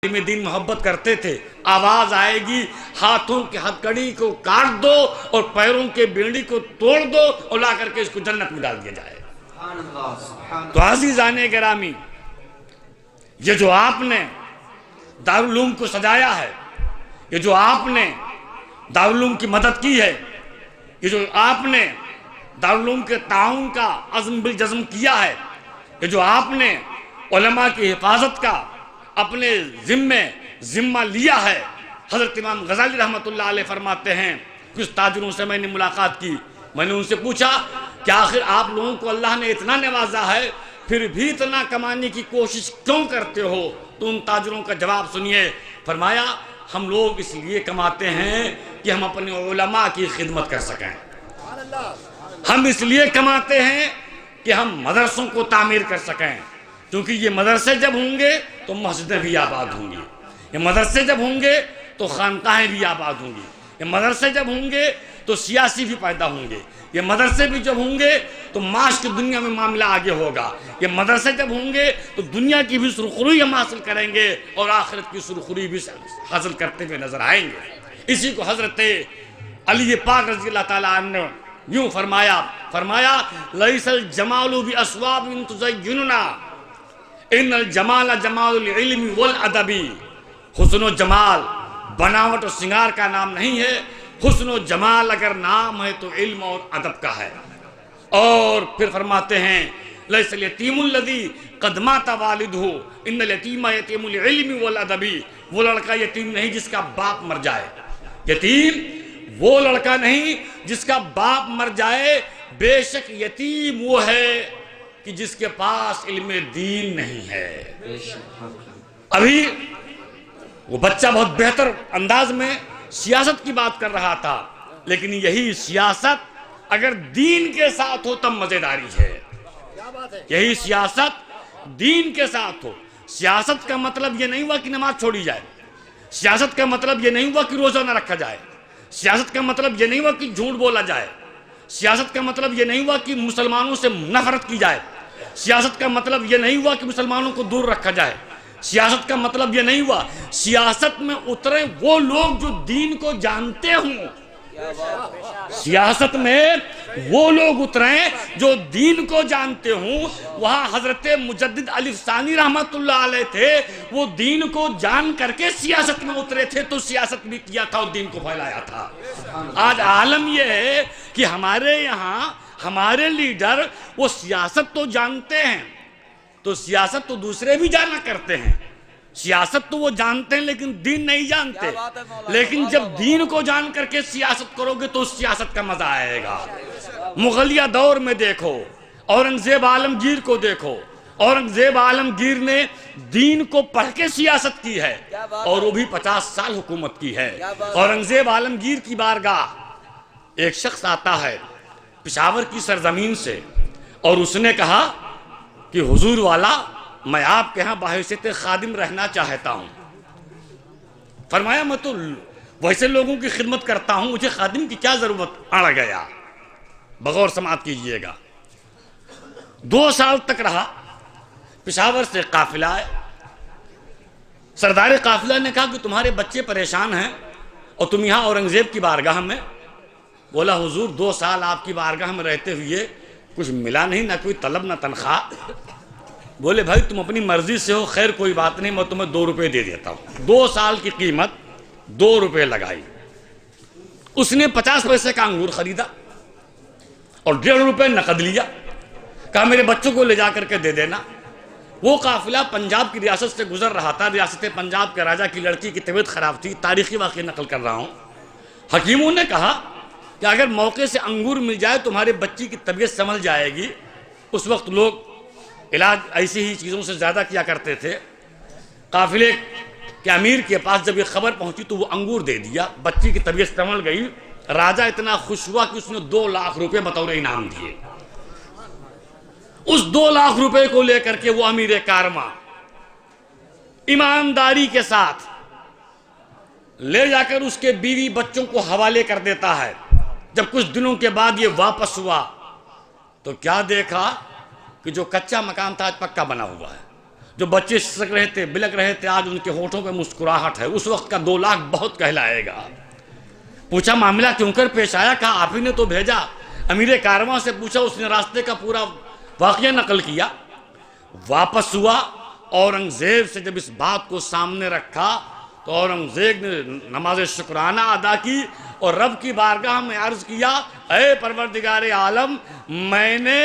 میں دین محبت کرتے تھے، آواز آئے گی ہاتھوں کی ہتھکڑی کو کاٹ دو اور پیروں کے بیڑی کو توڑ دو اور لا کر کے اس کو جنت میں ڈال دیا جائے۔ تو عزیزان گرامی، یہ جو آپ نے دارالعلوم کو سجایا ہے، یہ جو آپ نے دارالعلوم کی مدد کی ہے، یہ جو آپ نے دارالعلوم کے تعاون کا عزم بالجزم کیا ہے، یہ جو آپ نے علماء کی حفاظت کا اپنے ذمہ لیا ہے۔ حضرت امام غزالی رحمۃ اللہ علیہ فرماتے ہیں، کچھ تاجروں سے میں نے ملاقات کی، میں نے ان سے پوچھا کہ آخر آپ لوگوں کو اللہ نے اتنا نوازا ہے، پھر بھی اتنا کمانے کی کوشش کیوں کرتے ہو؟ تو ان تاجروں کا جواب سنیے، فرمایا ہم لوگ اس لیے کماتے ہیں کہ ہم اپنے علماء کی خدمت کر سکیں، ہم اس لیے کماتے ہیں کہ ہم مدرسوں کو تعمیر کر سکیں، کیونکہ یہ مدرسے جب ہوں گے تو مسجدیں بھی آباد ہوں گی، یہ مدرسے جب ہوں گے تو خانقاہیں بھی آباد ہوں گی، یہ مدرسے جب ہوں گے تو سیاسی بھی پیدا ہوں گے، یہ مدرسے بھی جب ہوں گے تو معاش کی دنیا میں معاملہ آگے ہوگا، یہ مدرسے جب ہوں گے تو دنیا کی بھی سرخروئی ہم حاصل کریں گے اور آخرت کی سرخروئی بھی حاصل کرتے ہوئے نظر آئیں گے۔ اسی کو حضرت علی پاک رضی اللہ تعالیٰ عنہ نے یوں فرمایا لیس الجمال باسواب تزیننا ان الجمال جمال العلم والادب، حسن و جمال بناوٹ اور سنگار کا نام نہیں ہے، حسن و جمال اگر نام ہے تو علم اور ادب کا ہے۔ اور پھر فرماتے ہیں لیس الیتیم الذی قد مات والدہ ان الیتیم یتیم العلم والادب، وہ لڑکا یتیم نہیں جس کا باپ مر جائے، یتیم وہ لڑکا نہیں جس کا باپ مر جائے، بے شک یتیم وہ ہے کہ جس کے پاس علم دین نہیں ہے۔ ابھی وہ بچہ بہت بہتر انداز میں سیاست کی بات کر رہا تھا، لیکن یہی سیاست اگر دین کے ساتھ ہو تب مزیداری ہے، یہی سیاست دین کے ساتھ ہو۔ سیاست کا مطلب یہ نہیں ہوا کہ نماز چھوڑی جائے، سیاست کا مطلب یہ نہیں ہوا کہ روزہ نہ رکھا جائے، سیاست کا مطلب یہ نہیں ہوا کہ جھوٹ بولا جائے، سیاست کا مطلب یہ نہیں ہوا کہ مسلمانوں سے نفرت کی جائے، سیاست کا مطلب یہ نہیں ہوا کہ مسلمانوں کو دور رکھا جائے، سیاست کا مطلب یہ نہیں ہوا سیاست میں اترے وہ لوگ جو دین کو جانتے ہوں، سیاست میں وہ لوگ اتریں جو دین کو جانتے ہوں۔ وہاں حضرت مجدد الف ثانی رحمت اللہ علیہ تھے، وہ دین کو جان کر کے سیاست میں اترے تھے، تو سیاست بھی کیا تھا اور دین کو پھیلایا تھا۔ آج عالم یہ ہے کہ ہمارے یہاں ہمارے لیڈر وہ سیاست تو جانتے ہیں، تو سیاست تو دوسرے بھی جانا کرتے ہیں، سیاست تو وہ جانتے ہیں لیکن دین نہیں جانتے، لیکن جب دین کو جان کر کے سیاست کرو گے تو اس سیاست کا مزہ آئے گا۔ مغلیہ دور میں دیکھو، اورنگزیب عالمگیر کو دیکھو، اورنگزیب عالمگیر نے دین کو پڑھ کے سیاست کی ہے اور وہ بھی 50 سال حکومت کی ہے۔ اورنگزیب عالمگیر کی بارگاہ ایک شخص آتا ہے پشاور کی سرزمین سے اور اس نے کہا کہ حضور والا میں آپ کے ہاں بحیثیت خادم رہنا چاہتا ہوں۔ فرمایا میں تو ویسے لوگوں کی خدمت کرتا ہوں، مجھے خادم کی کیا ضرورت؟ اڑ گیا۔ بغور سماعت کیجئے گا، 2 سال تک رہا، پشاور سے قافلہ آئے، سردار قافلہ نے کہا کہ تمہارے بچے پریشان ہیں اور تم یہاں اورنگزیب کی بارگاہ میں۔ بولا حضور 2 سال آپ کی بارگاہ میں رہتے ہوئے کچھ ملا نہیں، نہ کوئی طلب نہ تنخواہ۔ بولے بھائی تم اپنی مرضی سے ہو، خیر کوئی بات نہیں، میں تمہیں 2 روپے دے دیتا ہوں۔ 2 سال کی قیمت 2 روپے لگائی۔ اس نے 50 پیسے کا انگور خریدا اور 1.5 روپے نقد لیا، کہا میرے بچوں کو لے جا کر کے دے دینا۔ وہ قافلہ پنجاب کی ریاست سے گزر رہا تھا، ریاست پنجاب کے راجہ کی لڑکی کی طبیعت خراب تھی، تاریخی واقعہ نقل کر رہا ہوں۔ حکیموں نے کہا کہ اگر موقع سے انگور مل جائے تمہارے بچی کی طبیعت سنبھل جائے گی۔ اس وقت لوگ علاج ایسی ہی چیزوں سے زیادہ کیا کرتے تھے۔ قافلے کے امیر کے پاس جب یہ خبر پہنچی تو وہ انگور دے دیا، بچی کی طبیعت سنبھل گئی۔ راجہ اتنا خوش ہوا کہ اس نے 2 لاکھ روپے بطور انعام دیے۔ اس 2 لاکھ روپے کو لے کر کے وہ امیر کارواں ایمانداری کے ساتھ لے جا کر اس کے بیوی بچوں کو حوالے کر دیتا ہے۔ جب کچھ دنوں کے بعد یہ واپس ہوا تو کیا دیکھا کہ جو کچا مکان تھا آج پکا بنا ہوا ہے، جو بچے سسک رہے تھے، بلک رہے تھے، آج ان کے ہونٹوں پہ مسکراہٹ ہے۔ اس وقت کا 2 لاکھ بہت کہلائے گا۔ پوچھا معاملہ کیوں کر پیش آیا؟ کہا آپ ہی نے تو بھیجا۔ امیر کارواں سے پوچھا، اس نے راستے کا پورا واقعہ نقل کیا۔ واپس ہوا، اورنگزیب سے جب اس بات کو سامنے رکھا تو اورنگزیب نے نماز شکرانہ ادا کی اور رب کی بارگاہ میں عرض کیا، اے پروردگار عالم، میں نے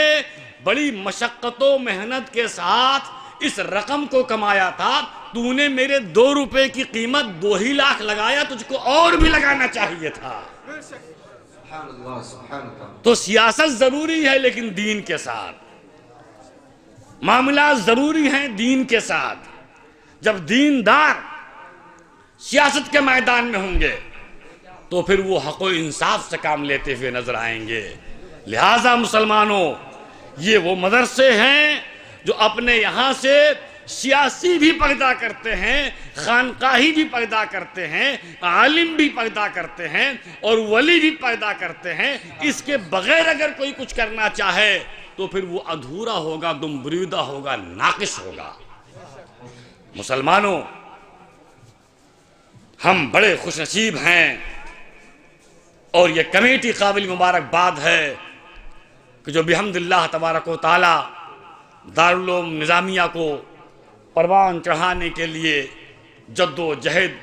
بڑی مشقت و محنت کے ساتھ اس رقم کو کمایا تھا، تو نے میرے 2 روپے کی قیمت 2 ہی لاکھ لگایا، تجھ کو اور بھی لگانا چاہیے تھا۔ تو سیاست ضروری ہے لیکن دین کے ساتھ، معاملات ضروری ہیں دین کے ساتھ۔ جب دیندار سیاست کے میدان میں ہوں گے تو پھر وہ حق و انصاف سے کام لیتے ہوئے نظر آئیں گے۔ لہٰذا مسلمانوں، یہ وہ مدرسے ہیں جو اپنے یہاں سے سیاسی بھی پیدا کرتے ہیں، خانقاہی بھی پیدا کرتے ہیں، عالم بھی پیدا کرتے ہیں اور ولی بھی پیدا کرتے ہیں۔ اس کے بغیر اگر کوئی کچھ کرنا چاہے تو پھر وہ ادھورا ہوگا، گم بریدہ ہوگا، ناقص ہوگا۔ مسلمانوں، ہم بڑے خوش نصیب ہیں اور یہ کمیٹی قابل مبارکباد ہے کہ جو بحمداللہ تبارک و تعالی دارالعلوم نظامیہ کو پروان چڑھانے کے لیے جد و جہد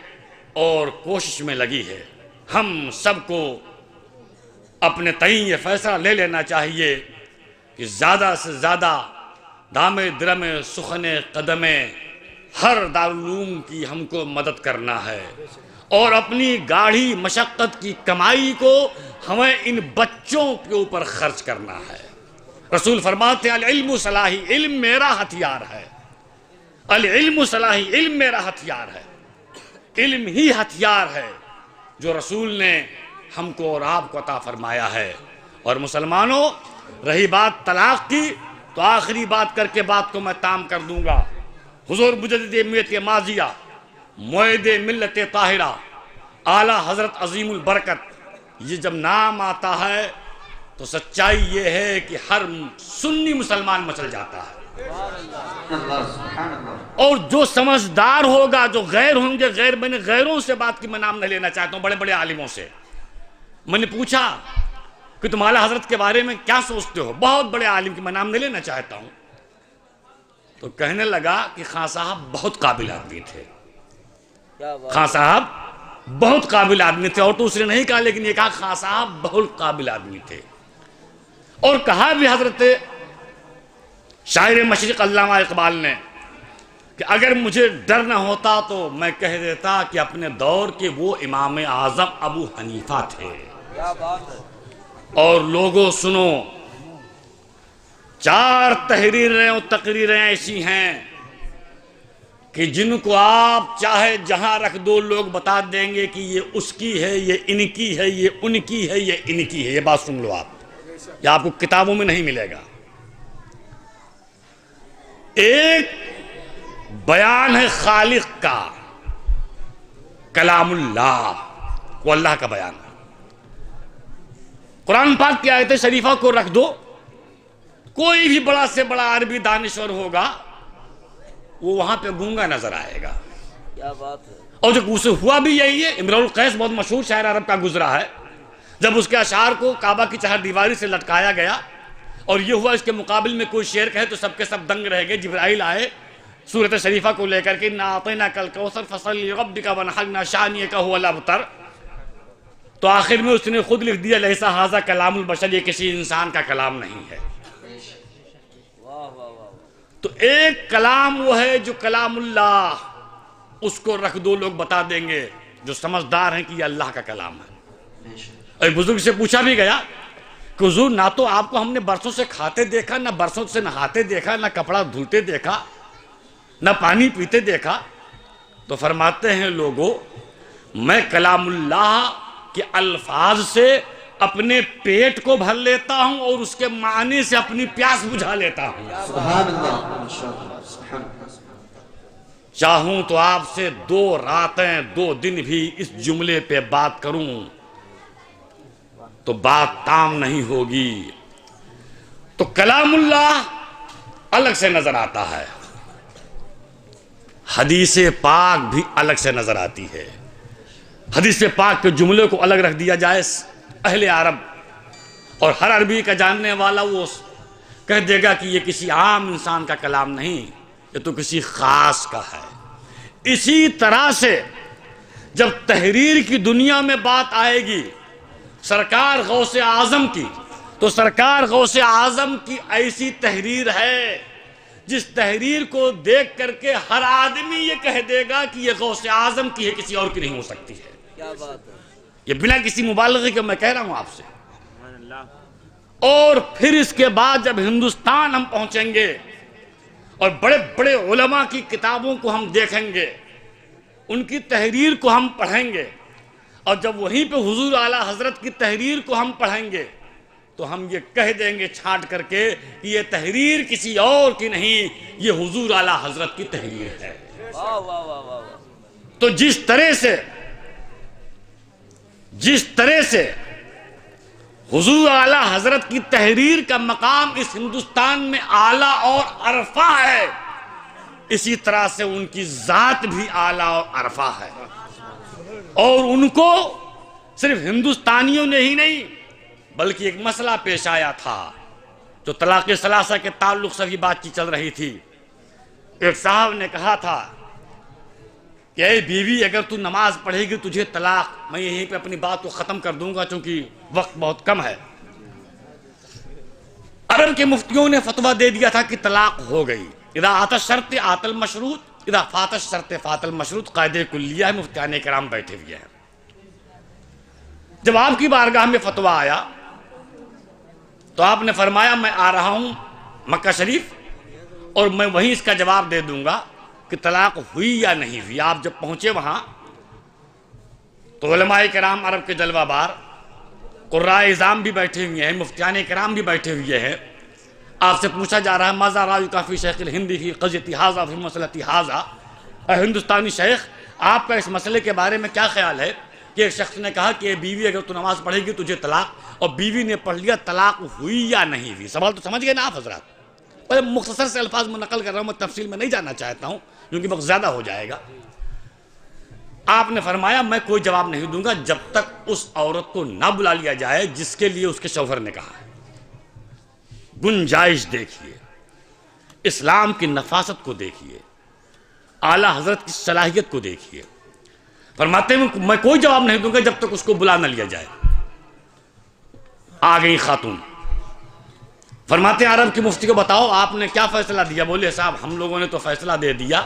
اور کوشش میں لگی ہے۔ ہم سب کو اپنے تئیں یہ فیصلہ لے لینا چاہیے کہ زیادہ سے زیادہ دام درم سخن قدم ہر دارالعلوم کی ہم کو مدد کرنا ہے اور اپنی گاڑھی مشقت کی کمائی کو ہمیں ان بچوں کے اوپر خرچ کرنا ہے۔ رسول فرماتے ہیں العلم صلاحی، علم میرا ہتھیار ہے۔ العلم صلاحی، علم میرا ہتھیار ہے۔ علم ہی ہتھیار ہے جو رسول نے ہم کو اور آپ کو عطا فرمایا ہے۔ اور مسلمانوں، رہی بات طلاق کی تو آخری بات کر کے بات کو میں تام کر دوں گا۔ حضور مجدد ملت ماضیہ، معید ملت طاہرہ، اعلیٰ حضرت عظیم البرکت، یہ جب نام آتا ہے تو سچائی یہ ہے کہ ہر سنی مسلمان مچل جاتا ہے۔ اور جو سمجھدار ہوگا، جو غیر ہوں گے، میں نے غیروں سے بات کی میں نام نہ لینا چاہتا ہوں، بڑے بڑے عالموں سے میں نے پوچھا کہ تم اعلیٰ حضرت کے بارے میں کیا سوچتے ہو؟ بہت بڑے عالم کی میں نام نہیں لینا چاہتا ہوں، تو کہنے لگا کہ خان صاحب بہت قابل آدمی تھے، خان صاحب بہت قابل آدمی تھے۔ اور تو اس نے نہیں کہا لیکن یہ کہا خان صاحب بہت قابل آدمی تھے۔ اور کہا بھی حضرت شاعر مشرق علامہ اقبال نے کہ اگر مجھے ڈر نہ ہوتا تو میں کہہ دیتا کہ اپنے دور کے وہ امام اعظم ابو حنیفہ تھے۔ اور لوگوں سنو، 4 تحریریں اور تقریریں ایسی ہیں کہ جن کو آپ چاہے جہاں رکھ دو لوگ بتا دیں گے کہ یہ اس کی ہے، یہ ان کی ہے، یہ ان کی ہے، یہ ان کی ہے۔ یہ بات سن لو آپ، یہ آپ کو کتابوں میں نہیں ملے گا۔ ایک بیان ہے خالق کا، کلام اللہ، وہ اللہ کا بیان ہے۔ قرآن پاک کی آیت شریفہ کو رکھ دو، کوئی بھی بڑا سے بڑا عربی دانشور ہوگا وہ وہاں پہ گونگا نظر آئے گا۔ کیا بات ہے۔ اور جو اسے ہوا بھی یہی ہے۔ امرؤ القیس بہت مشہور شاعر عرب کا گزرا ہے، جب اس کے اشعار کو کعبہ کی چہار دیواری سے لٹکایا گیا اور یہ ہوا اس کے مقابل میں کوئی شعر کہے تو سب کے سب دنگ رہ گئے۔ جبرائیل آئے سورۃ شریفہ کو لے کر کے انا اعطیناک الکوثر فصلی لربک وانحر، شانئک هو الابتر، تو آخر میں اس نے خود لکھ دیا لیس ھذا کلام البشر، یہ کسی انسان کا کلام نہیں ہے۔ تو ایک کلام وہ ہے جو کلام اللہ، اس کو رکھ دو لوگ بتا دیں گے جو سمجھدار ہیں کہ یہ اللہ کا کلام ہے۔ ایک بزرگ سے پوچھا بھی گیا کہ حضور نہ تو آپ کو ہم نے برسوں سے کھاتے دیکھا، نہ برسوں سے نہاتے دیکھا، نہ کپڑا دھلتے دیکھا، نہ پانی پیتے دیکھا، تو فرماتے ہیں لوگوں میں کلام اللہ کے الفاظ سے اپنے پیٹ کو بھر لیتا ہوں اور اس کے معنی سے اپنی پیاس بجھا لیتا ہوں۔ سبحان اللہ۔ چاہوں تو آپ سے 2 راتیں 2 دن بھی اس جملے پہ بات کروں تو بات تام نہیں ہوگی۔ تو کلام اللہ الگ سے نظر آتا ہے حدیث پاک بھی الگ سے نظر آتی ہے. حدیث پاک کے جملے کو الگ رکھ دیا جائے اہل عرب، اور ہر عربی کا جاننے والا وہ کہہ دے گا کہ یہ کسی عام انسان کا کلام نہیں، یہ تو کسی خاص کا ہے. اسی طرح سے جب تحریر کی دنیا میں بات آئے گی سرکار غوث اعظم کی، تو سرکار غوث اعظم کی ایسی تحریر ہے جس تحریر کو دیکھ کر کے ہر آدمی یہ کہہ دے گا کہ یہ غوث اعظم کی ہے، کسی اور کی نہیں ہو سکتی ہے. کیا بات ہے. یہ بنا کسی مبالغے کے میں کہہ رہا ہوں آپ سے. اور پھر اس کے بعد جب ہندوستان ہم پہنچیں گے اور بڑے بڑے علماء کی کتابوں کو ہم دیکھیں گے، ان کی تحریر کو ہم پڑھیں گے، اور جب وہیں پہ حضور اعلیٰ حضرت کی تحریر کو ہم پڑھیں گے تو ہم یہ کہہ دیں گے چھانٹ کر کے کہ یہ تحریر کسی اور کی نہیں، یہ حضور اعلیٰ حضرت کی تحریر ہے. واہ واہ واہ واہ. تو جس طرح سے حضور اعلیٰ حضرت کی تحریر کا مقام اس ہندوستان میں اعلیٰ اور عرفہ ہے، اسی طرح سے ان کی ذات بھی اعلیٰ اور عرفہ ہے. اور ان کو صرف ہندوستانیوں نے ہی نہیں بلکہ ایک مسئلہ پیش آیا تھا جو طلاق ثلاثہ کے تعلق سے بھی بات کی چل رہی تھی. ایک صاحب نے کہا تھا کہ اے بیوی اگر تو نماز پڑھے گی تجھے طلاق. میں یہیں پہ اپنی بات کو ختم کر دوں گا چونکہ وقت بہت کم ہے. عرب کے مفتیوں نے فتویٰ دے دیا تھا کہ طلاق ہو گئی. اذا آت الشرط آت المشروط اذا فات الشرط فات المشروط قاعدہ کلیہ ہے. مفتیان کرام بیٹھے ہوئے ہیں. جب آپ کی بارگاہ میں فتویٰ آیا تو آپ نے فرمایا میں آ رہا ہوں مکہ شریف اور میں وہیں اس کا جواب دے دوں گا کہ طلاق ہوئی یا نہیں ہوئی. آپ جب پہنچے وہاں تو علماء کرام عرب کے جلوہ بار قرائے اعظام بھی بیٹھے ہوئے ہیں، مفتیان کرام بھی بیٹھے ہوئے ہیں. آپ سے پوچھا جا رہا ہے ماذا رأیک فی شیخ الہند فی قضیۃ ھذا فی مسئلۃ ھذا. اے ہندوستانی شیخ آپ کا اس مسئلے کے بارے میں کیا خیال ہے کہ ایک شخص نے کہا کہ بیوی اگر تو نماز پڑھے گی تجھے طلاق، اور بیوی نے پڑھ لیا طلاق ہوئی یا نہیں ہوئی. سوال تو سمجھ گئے نا آپ حضرات. اور مختصر سے الفاظ میں نقل کر رہا ہوں، میں تفصیل میں نہیں جانا چاہتا ہوں کیونکہ وقت زیادہ ہو جائے گا. آپ نے فرمایا میں کوئی جواب نہیں دوں گا جب تک اس عورت کو نہ بلا لیا جائے جس کے لیے اس کے شوہر نے کہا ہے. گنجائش دیکھیے، اسلام کی نفاست کو دیکھیے، اعلیٰ حضرت کی صلاحیت کو دیکھیے. فرماتے ہیں میں کوئی جواب نہیں دوں گا جب تک اس کو بلا نہ لیا جائے. آ گئی خاتون. فرماتے ہیں عرب کی مفتی کو بتاؤ آپ نے کیا فیصلہ دیا. بولے صاحب ہم لوگوں نے تو فیصلہ دے دیا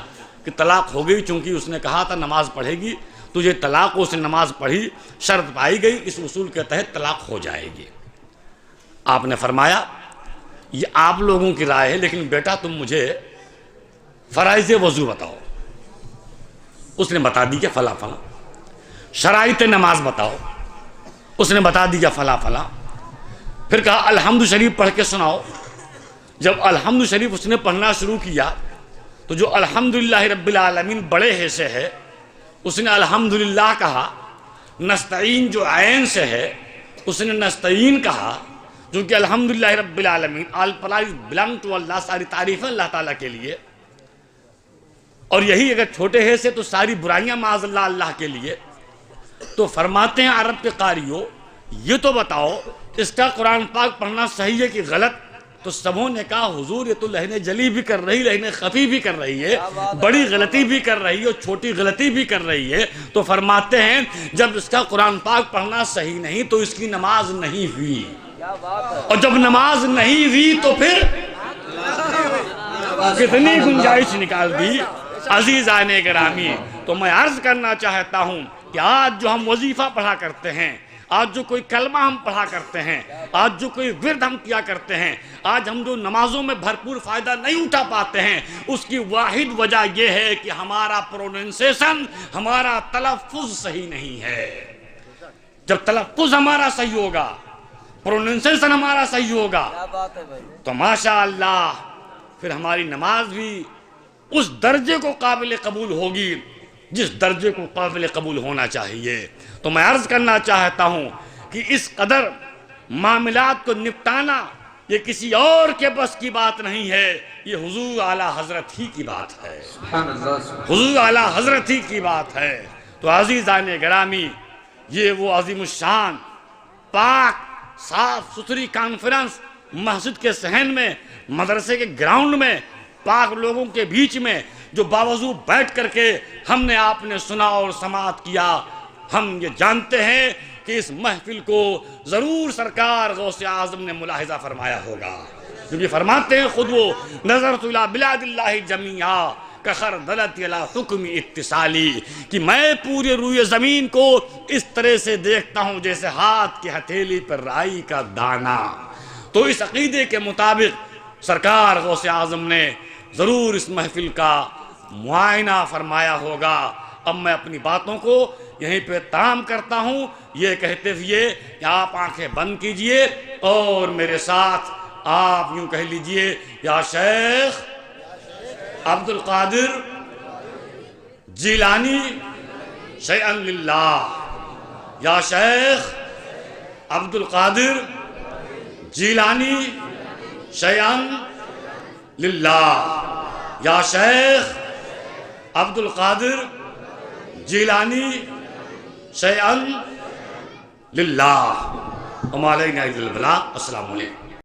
کہ طلاق ہو گئی، چونکہ اس نے کہا تھا نماز پڑھے گی تجھے طلاق، اس نے نماز پڑھی، شرط پائی گئی، اس اصول کے تحت طلاق ہو جائے گی. آپ نے فرمایا یہ آپ لوگوں کی رائے ہے لیکن بیٹا تم مجھے فرائض وضو بتاؤ. اس نے بتا دی کہ فلاں فلاں. شرائط نماز بتاؤ. اس نے بتا دیا فلاں فلاں. پھر کہا الحمد شریف پڑھ کے سناؤ. جب الحمد شریف اس نے پڑھنا شروع کیا تو جو الحمدللہ رب العالمین بڑے ہے سے ہے اس نے الحمدللہ کہا. نستعین جو عین سے ہے اس نے نستعین کہا، جو کہ الحمدللہ رب العالمین آل پرائز بلانگ ٹو اللہ، ساری تعریف ہے اللہ تعالیٰ کے لیے. اور یہی اگر چھوٹے ہے سے تو ساری برائیاں معاذ اللہ اللہ کے لیے. تو فرماتے ہیں عرب کے قاریوں یہ تو بتاؤ اس کا قرآن پاک پڑھنا صحیح ہے کہ غلط. تو سبوں نے کہا حضور یہ تو لہن جلی بھی کر رہی، لہن خفی بھی کر رہی ہے، بڑی غلطی بھی کر رہی ہے اور چھوٹی غلطی بھی کر رہی ہے. تو فرماتے ہیں جب اس کا قرآن پاک پڑھنا صحیح نہیں تو اس کی نماز نہیں ہوئی، اور جب نماز نہیں ہوئی تو پھر کتنی گنجائش نکال دی. عزیزان گرامی تو میں عرض کرنا چاہتا ہوں کہ آج جو ہم وظیفہ پڑھا کرتے ہیں، آج جو کوئی کلمہ ہم پڑھا کرتے ہیں، آج جو کوئی ورد ہم کیا کرتے ہیں، آج ہم جو نمازوں میں بھرپور فائدہ نہیں اٹھا پاتے ہیں، اس کی واحد وجہ یہ ہے کہ ہمارا پروننسیشن، ہمارا تلفظ صحیح نہیں ہے. جب تلفظ ہمارا صحیح ہوگا، پروننسیشن ہمارا صحیح ہوگا تو ماشاءاللہ پھر ہماری نماز بھی اس درجے کو قابل قبول ہوگی جس درجے کو قابل قبول ہونا چاہیے. تو میں عرض کرنا چاہتا ہوں کہ اس قدر معاملات کو نپٹانا یہ کسی اور کے بس کی بات نہیں ہے، یہ حضور اعلیٰ حضرت ہی کی بات ہے، حضور اعلیٰ حضرت ہی کی بات ہے۔ تو عزیزان گرامی، یہ وہ عظیم الشان پاک صاف ستھری کانفرنس مسجد کے صحن میں، مدرسے کے گراؤنڈ میں، پاک لوگوں کے بیچ میں، جو باوضو بیٹھ کر کے ہم نے آپ نے سنا اور سماعت کیا، ہم یہ جانتے ہیں کہ اس محفل کو ضرور سرکار غوث اعظم نے ملاحظہ فرمایا ہوگا، کیونکہ فرماتے ہیں خود وہ، نظرت الی بلاد اللہ جمیعا کخردلۃ الی حکم اتصالی، کہ میں پورے روئے زمین کو اس طرح سے دیکھتا ہوں جیسے ہاتھ کی ہتھیلی پر رائی کا دانہ۔ تو اس عقیدے کے مطابق سرکار غوث اعظم نے ضرور اس محفل کا معائنہ فرمایا ہوگا۔ اب میں اپنی باتوں کو یہیں پہ تمام کرتا ہوں، یہ کہتے ہوئے کہ آپ آنکھیں بند کیجئے اور میرے ساتھ آپ یوں کہہ لیجئے، یا شیخ عبد القادر جیلانی شیئا للہ، یا شیخ عبد القادر جیلانی شیئا للہ، یا شیخ عبد القادر جیلانی شیئا للہ، وما علینا الا البلاغ۔ السلام علیکم۔